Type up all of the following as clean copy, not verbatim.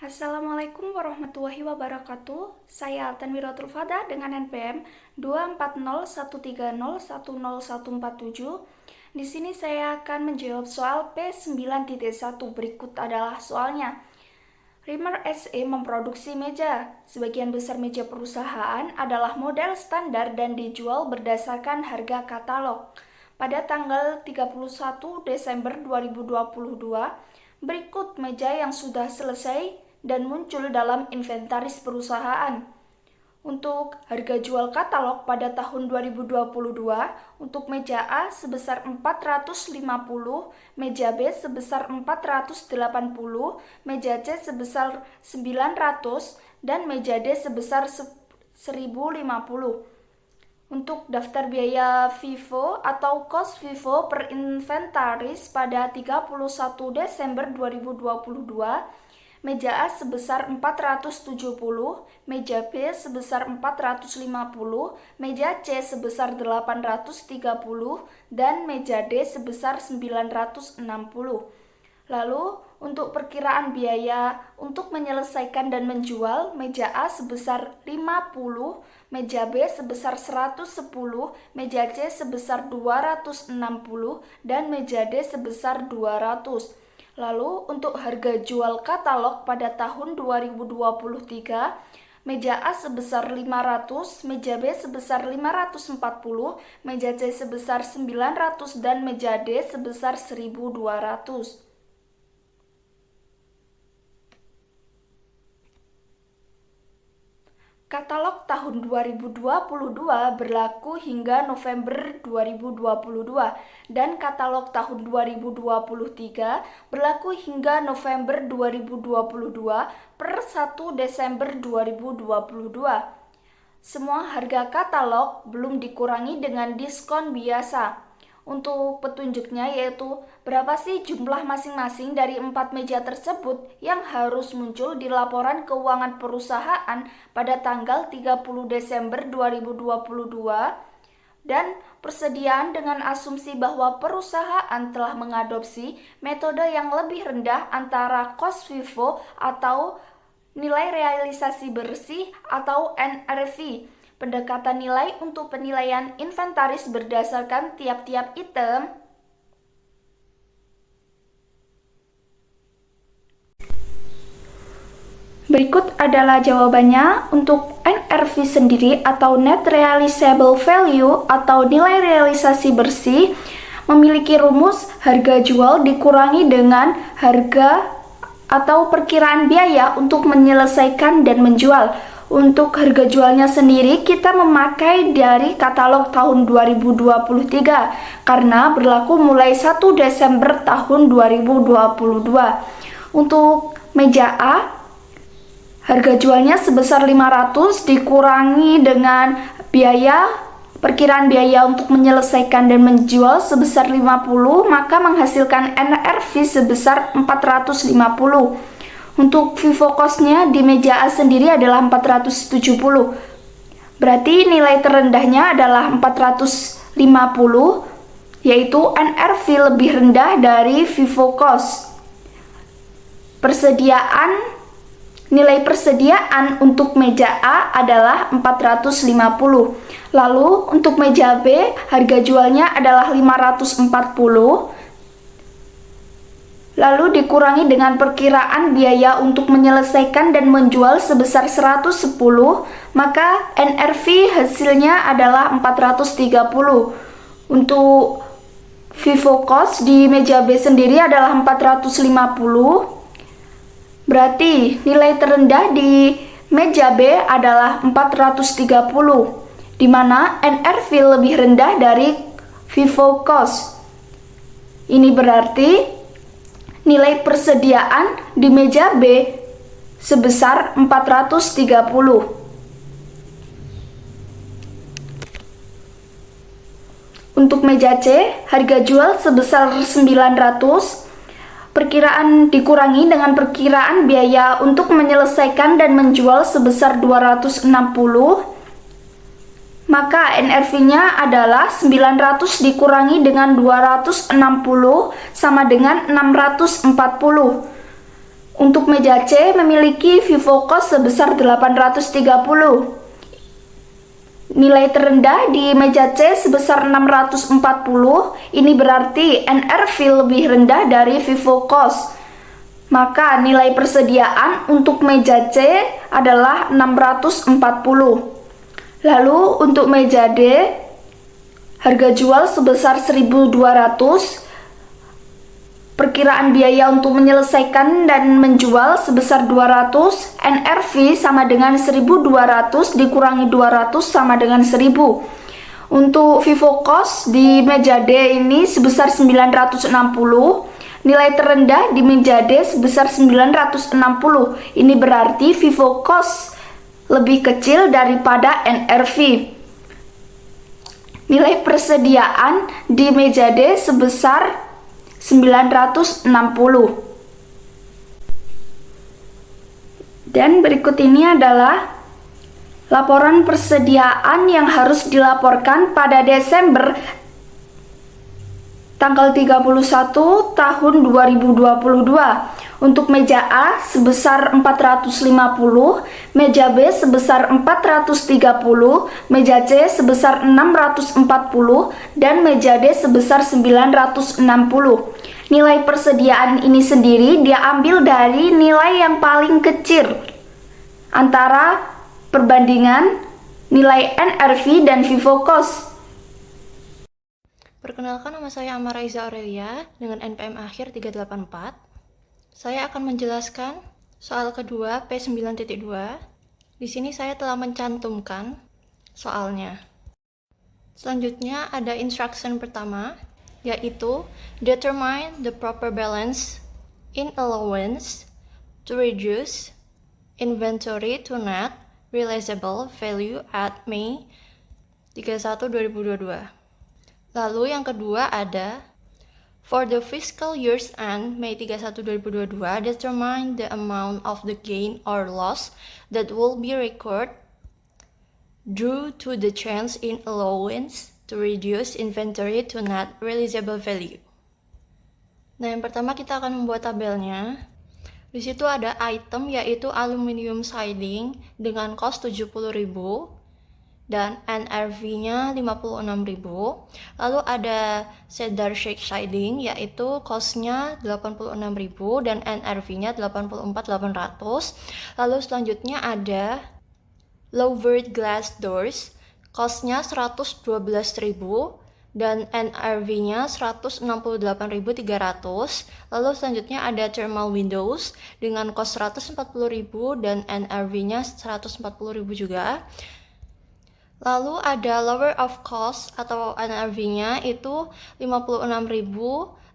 Assalamualaikum warahmatullahi wabarakatuh. Saya Tanwiratul Fada dengan NPM 24013010147. Di sini saya akan menjawab soal P9.1. Berikut adalah soalnya. Rimmer SE memproduksi meja. Sebagian besar meja perusahaan adalah model standar dan dijual berdasarkan harga katalog. Pada tanggal 31 Desember 2022, berikut meja yang sudah selesai dan muncul dalam inventaris perusahaan. Untuk harga jual katalog pada tahun 2022, untuk meja A sebesar 450, meja B sebesar 480, meja C sebesar 900, dan meja D sebesar 1050. Untuk daftar biaya FIFO atau cost FIFO per inventaris pada 31 Desember 2022, meja A sebesar 470, meja B sebesar 450, meja C sebesar 830, dan meja D sebesar 960. Lalu, untuk perkiraan biaya untuk menyelesaikan dan menjual, meja A sebesar 50, meja B sebesar 110, meja C sebesar 260, dan meja D sebesar 200. Lalu, untuk harga jual katalog pada tahun 2023, meja A sebesar 500, meja B sebesar 540, meja C sebesar 900, dan meja D sebesar 1200. Katalog tahun 2022 berlaku hingga November 2022 dan katalog tahun 2023 berlaku hingga November 2022 per 1 Desember 2022. Semua harga katalog belum dikurangi dengan diskon biasa. Untuk petunjuknya yaitu berapa sih jumlah masing-masing dari 4 meja tersebut yang harus muncul di laporan keuangan perusahaan pada tanggal 30 Desember 2022 dan persediaan dengan asumsi bahwa perusahaan telah mengadopsi metode yang lebih rendah antara cost FIFO atau nilai realisasi bersih atau NRV. Pendekatan nilai untuk penilaian inventaris berdasarkan tiap-tiap item. Berikut adalah jawabannya. Untuk NRV sendiri atau Net Realizable Value atau nilai realisasi bersih memiliki rumus harga jual dikurangi dengan harga atau perkiraan biaya untuk menyelesaikan dan menjual. Untuk harga jualnya sendiri kita memakai dari katalog tahun 2023 karena berlaku mulai 1 Desember tahun 2022. Untuk meja A, harga jualnya sebesar 500 dikurangi dengan perkiraan biaya untuk menyelesaikan dan menjual sebesar 50, maka menghasilkan NRV sebesar 450. Untuk FIFO cost-nya di meja A sendiri adalah 470. Berarti nilai terendahnya adalah 450, yaitu NRV lebih rendah dari FIFO cost. Nilai persediaan untuk meja A adalah 450. Lalu untuk meja B, harga jualnya adalah 540. Lalu dikurangi dengan perkiraan biaya untuk menyelesaikan dan menjual sebesar 110, maka NRV hasilnya adalah 430. Untuk FIFO cost di meja B sendiri adalah 450. Berarti nilai terendah di meja B adalah 430, di mana NRV lebih rendah dari FIFO cost. Ini berarti nilai persediaan di meja B sebesar 430. Untuk meja C, harga jual sebesar 900. Perkiraan dikurangi dengan perkiraan biaya untuk menyelesaikan dan menjual sebesar 260. Maka NRV-nya adalah 900 dikurangi dengan 260 sama dengan 640. Untuk meja C memiliki FIFO cost sebesar 830. Nilai terendah di meja C sebesar 640. Ini berarti NRV lebih rendah dari FIFO cost. Maka nilai persediaan untuk meja C adalah 640. Lalu untuk meja D, harga jual sebesar 1.200. Perkiraan biaya untuk menyelesaikan dan menjual sebesar 200. NRV sama dengan 1.200 dikurangi 200 sama dengan 1.000. Untuk FIFO cost di meja D ini sebesar 960. Nilai terendah di meja D sebesar 960. Ini berarti FIFO cost lebih kecil daripada NRV. Nilai persediaan di meja D sebesar 960. Dan berikut ini adalah laporan persediaan yang harus dilaporkan pada Desember tanggal 31 tahun 2022. Untuk meja A sebesar 450, meja B sebesar 430, meja C sebesar 640, dan meja D sebesar 960. Nilai persediaan ini sendiri dia ambil dari nilai yang paling kecil antara perbandingan nilai NRV dan FIFO cost. Perkenalkan, nama saya Amara Iza Aurelia dengan NPM akhir 384. Saya akan menjelaskan soal kedua P9.2. Di sini saya telah mencantumkan soalnya. Selanjutnya ada instruction pertama, yaitu determine the proper balance in allowance to reduce inventory to net realizable value at May 31, 2022. Lalu yang kedua ada for the fiscal year's end May 31, 2022, determine the amount of the gain or loss that will be recorded due to the change in allowance to reduce inventory to net realizable value. Nah, yang pertama kita akan membuat tabelnya. Di situ ada item yaitu aluminium siding dengan cost 70.000 dan NRV-nya 56.000. Lalu ada cedar shake siding yaitu cost-nya 86.000 dan NRV-nya 84.800. Lalu selanjutnya ada louvered glass doors, cost-nya 112.000 dan NRV-nya 168.300. Lalu selanjutnya ada thermal windows dengan cost 140.000 dan NRV-nya 140.000 juga. Lalu ada lower of cost atau NRV-nya itu 56.000,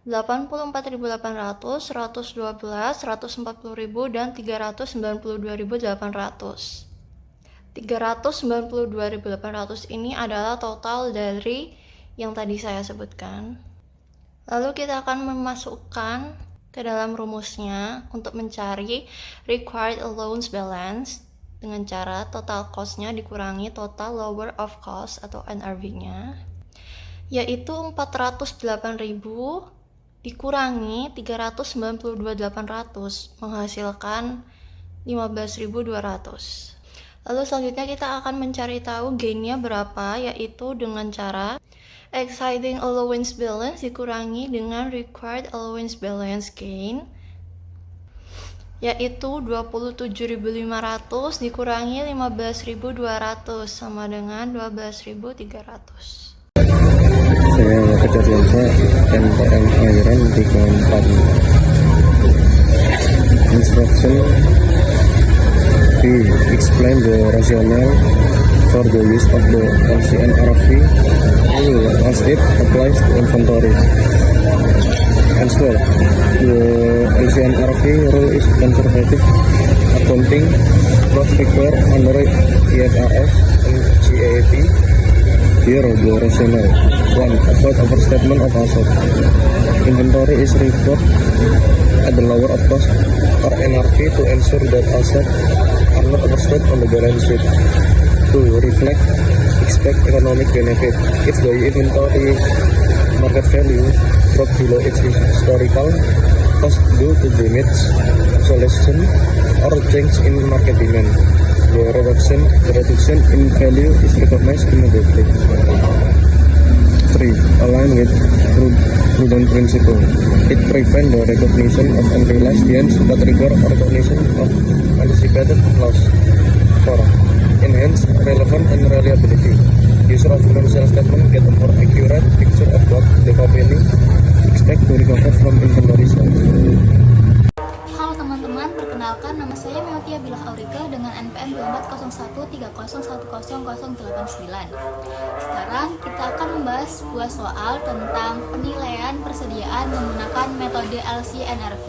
84.800, 112, 140.000 dan 392.800. 392.800 ini adalah total dari yang tadi saya sebutkan. Lalu kita akan memasukkan ke dalam rumusnya untuk mencari required allowance balance dengan cara total cost-nya dikurangi total lower of cost atau NRV-nya, yaitu 408.000 dikurangi 392.800 menghasilkan 15.200. Lalu selanjutnya kita akan mencari tahu gain-nya berapa, yaitu dengan cara exciting allowance balance dikurangi dengan required allowance balance gain, yaitu 27.500 dikurangi 15.200 sama dengan 12.300. Saya kejadian saya NPM Iron 34. Instruction B. Explain the rationale for the use of the LCNRV as it applies to inventory. Answer. The LCNRV rule is conservative accounting approach required under IFRS and GAAP. Here the rationale. 1. Avoid overstatement of asset. Inventory is reported at the lower of cost or NRV to ensure that assets are not overstated on the balance sheet. 2. Reflect expect economic benefit. If the inventory market value drop below its historical cost due to damage, obsolescence, or change in market demand. The reduction in value is recognized immediately. 3. Align with prudent principle. It prevents the recognition of unrealized gains but requires recognition of anticipated loss. 4. Enhance relevance and reliability. User of financial statement get a more accurate picture of what the company expect to recover from inventory sales. Halo teman-teman, perkenalkan nama saya Meotia Bilah Aurika dengan NPM 240130101089. Sekarang kita akan membahas sebuah soal tentang penilaian persediaan menggunakan metode LC-NRV.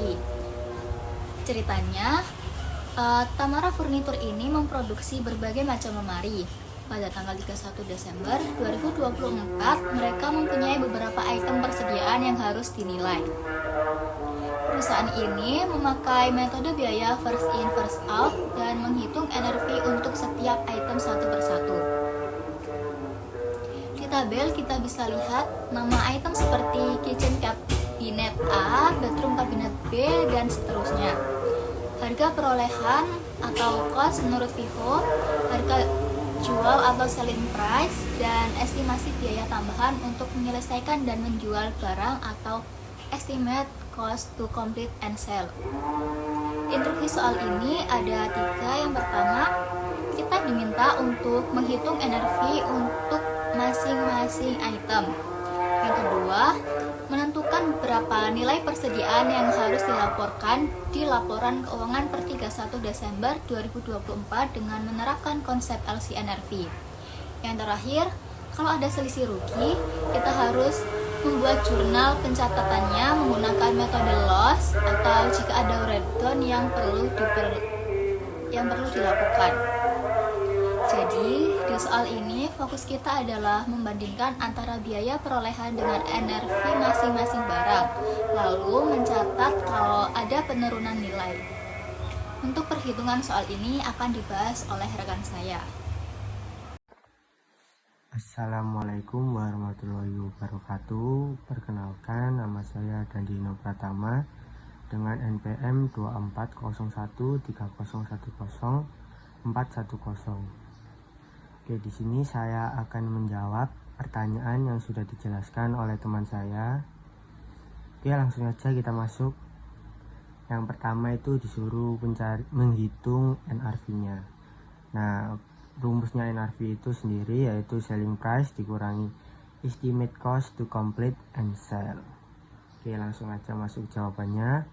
Ceritanya, Tamara Furnitur ini memproduksi berbagai macam lemari. Pada tanggal 31 Desember 2024, mereka mempunyai beberapa item persediaan yang harus dinilai. Perusahaan ini memakai metode biaya first in first out dan menghitung NRV untuk setiap item satu persatu. Di tabel kita bisa lihat nama item seperti kitchen cabinet A, bedroom cabinet B, dan seterusnya. Harga perolehan atau cost menurut Vivo, harga jual atau selling price, dan estimasi biaya tambahan untuk menyelesaikan dan menjual barang atau estimate cost to complete and sell. Instruksi soal ini ada 3. Yang pertama, kita diminta untuk menghitung NRV untuk masing-masing item. Yang kedua, menentukan berapa nilai persediaan yang harus dilaporkan di laporan keuangan per 31 Desember 2024 dengan menerapkan konsep LC-NRV. Yang terakhir, kalau ada selisih rugi, kita harus membuat jurnal pencatatannya menggunakan metode loss atau jika ada breakdown yang perlu dilakukan. Jadi, di soal ini fokus kita adalah membandingkan antara biaya perolehan dengan NRV masing-masing barang, lalu mencatat kalau ada penurunan nilai. Untuk perhitungan soal ini akan dibahas oleh rekan saya. Assalamualaikum warahmatullahi wabarakatuh. Perkenalkan, nama saya Dandino Pratama dengan NPM 240130104110. Oke, di sini saya akan menjawab pertanyaan yang sudah dijelaskan oleh teman saya. Oke, langsung aja kita masuk. Yang pertama itu disuruh menghitung NRV-nya. Nah, rumusnya NRV itu sendiri yaitu selling price dikurangi estimate cost to complete and sell. Oke, langsung aja masuk jawabannya.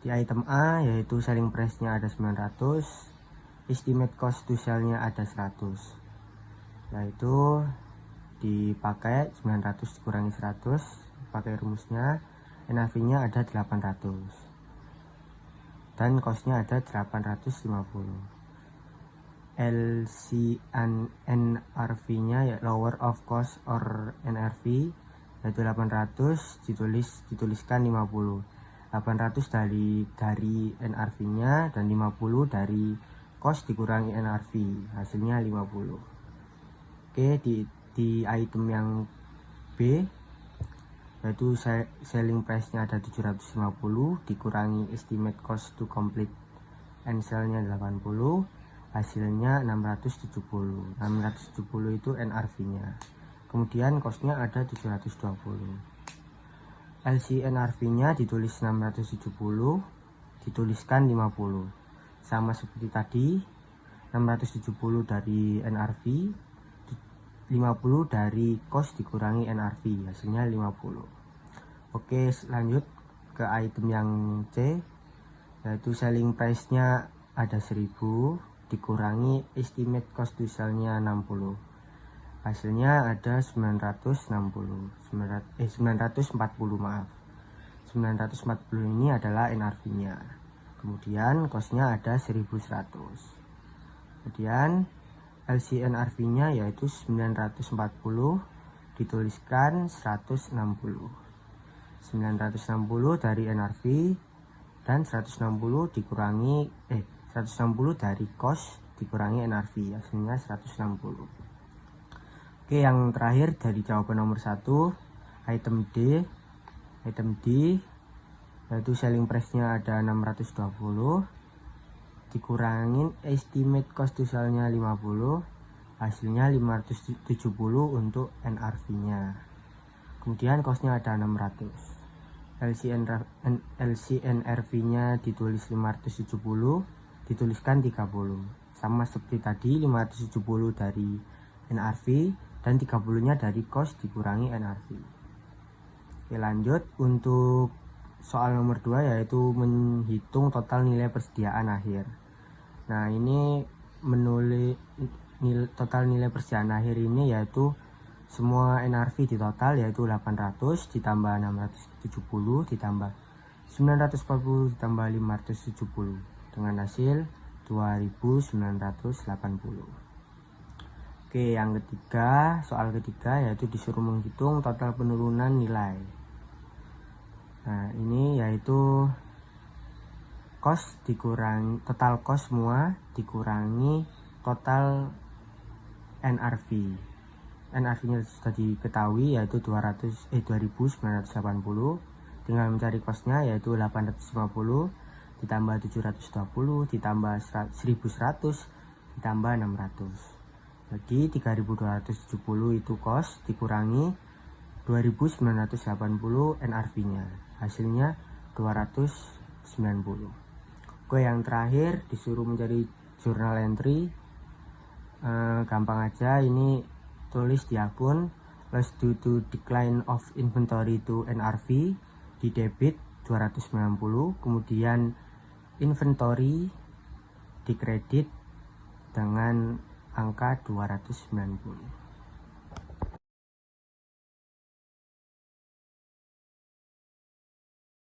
Di item A yaitu selling price-nya ada 900, estimate cost to sell-nya ada 100. Yaitu dipakai 900 dikurangi 100, pakai rumusnya, NRV-nya ada 800. Dan cost-nya ada 850. LCNRV-nya ya lower of cost or NRV yaitu 800 dituliskan 50. 800 dari NRV-nya dan 50 dari cost dikurangi NRV, hasilnya 50. Oke, di item yang B yaitu selling price-nya ada 750 dikurangi estimate cost to complete and sell-nya 80, hasilnya 670. 670 itu NRV-nya. Kemudian cost-nya ada 720. LCNRV-nya ditulis 670, dituliskan 50. Sama seperti tadi, 670 dari NRV, 50 dari cost dikurangi NRV, hasilnya 50. Oke, lanjut ke item yang C, yaitu selling price-nya ada 1000 dikurangi estimate cost to sell-nya 60. Hasilnya ada 940, maaf. 940 ini adalah NRV-nya. Kemudian cost-nya ada 1100. Kemudian LCNRV-nya yaitu 940 dituliskan 160. 960 dari NRV dan 160 dari cost dikurangi NRV, hasilnya 160. Oke, yang terakhir dari jawaban nomor 1, item D yaitu selling price-nya ada 620, dikurangin estimate cost to sell-nya 50, hasilnya 570 untuk NRV-nya. Kemudian cost-nya ada 600. LCNRV-nya ditulis 570, dituliskan 30. Sama seperti tadi, 570 dari NRV dan 30-nya dari cost dikurangi NRV. Oke, lanjut untuk soal nomor 2, yaitu menghitung total nilai persediaan akhir. Nah, ini menulis total nilai persediaan akhir ini yaitu semua NRV di total yaitu 800 ditambah 670 ditambah 940 ditambah 570 dengan hasil 2980. Oke, yang ketiga, soal ketiga yaitu disuruh menghitung total penurunan nilai. Nah, ini yaitu cost dikurangi total cost semua dikurangi total NRV. NRV-nya sudah diketahui yaitu 2980. Tinggal mencari cost-nya yaitu 850 ditambah 720 ditambah 1100 ditambah 600. Jadi 3270 itu cost dikurangi 2980 NRV-nya. Hasilnya 290. Oke, yang terakhir disuruh mencari journal entry. Gampang aja, ini tulis di akun loss due to decline of inventory to NRV di debit 290, kemudian inventory di kredit dengan angka 290.